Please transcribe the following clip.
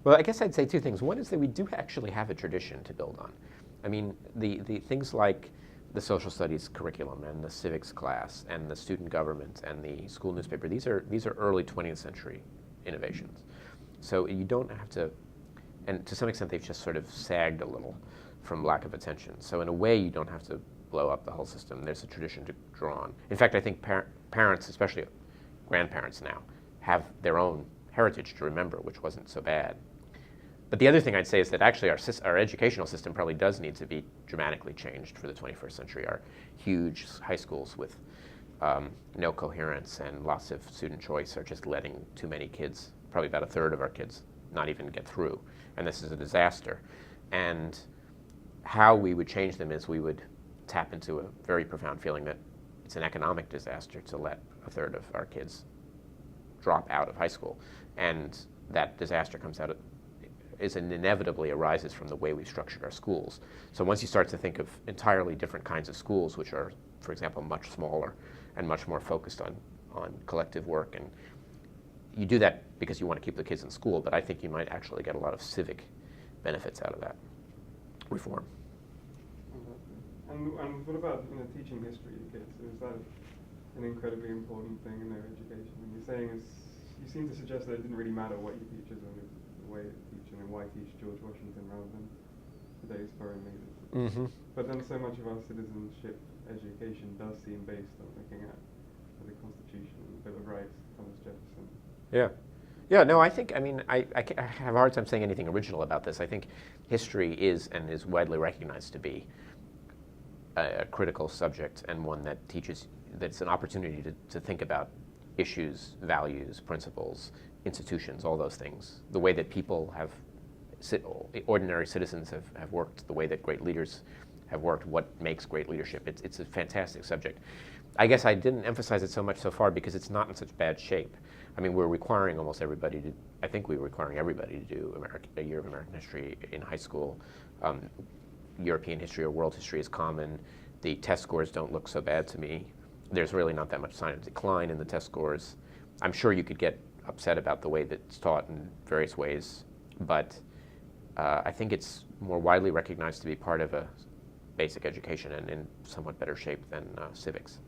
Well, I guess I'd say two things. One is that we do actually have a tradition to build on. I mean, the things like the social studies curriculum and the civics class and the student government and the school newspaper, these are early 20th century innovations. So you don't have to, and to some extent they've just sort of sagged a little from lack of attention. So in a way you don't have to blow up the whole system. There's a tradition to draw on. In fact, I think parents, especially grandparents now, have their own heritage to remember, which wasn't so bad. But the other thing I'd say is that actually our educational system probably does need to be dramatically changed for the 21st century. Our huge high schools with no coherence and lots of student choice are just letting too many kids, probably about a third of our kids, not even get through. And this is a disaster. And how we would change them is we would tap into a very profound feeling that it's an economic disaster to let a third of our kids drop out of high school. And that disaster inevitably arises from the way we've structured our schools. So once you start to think of entirely different kinds of schools, which are, for example, much smaller and much more focused on collective work, and you do that because you want to keep the kids in school, but I think you might actually get a lot of civic benefits out of that reform. And what about teaching history to kids? Is that an incredibly important thing in their education? And you're saying you seem to suggest that it didn't really matter what you teach as long as the way you teach, and why teach George Washington rather than today's foreign leaders. Mm-hmm. But then so much of our citizenship education does seem based on looking at the Constitution and the Bill of Rights, Thomas Jefferson. Yeah. Yeah, no, I have a hard time saying anything original about this. I think history is widely recognized to be a critical subject, and one that that's an opportunity to think about issues, values, principles, institutions, all those things. The way that people ordinary citizens have worked, the way that great leaders have worked, what makes great leadership. It's a fantastic subject. I guess I didn't emphasize it so much so far because it's not in such bad shape. I mean, we're requiring almost everybody to, I think we're requiring everybody to do a year of American history in high school. European history or world history is common. The test scores don't look so bad to me. There's really not that much sign of decline in the test scores. I'm sure you could get upset about the way that it's taught in various ways, but I think it's more widely recognized to be part of a basic education and in somewhat better shape than civics.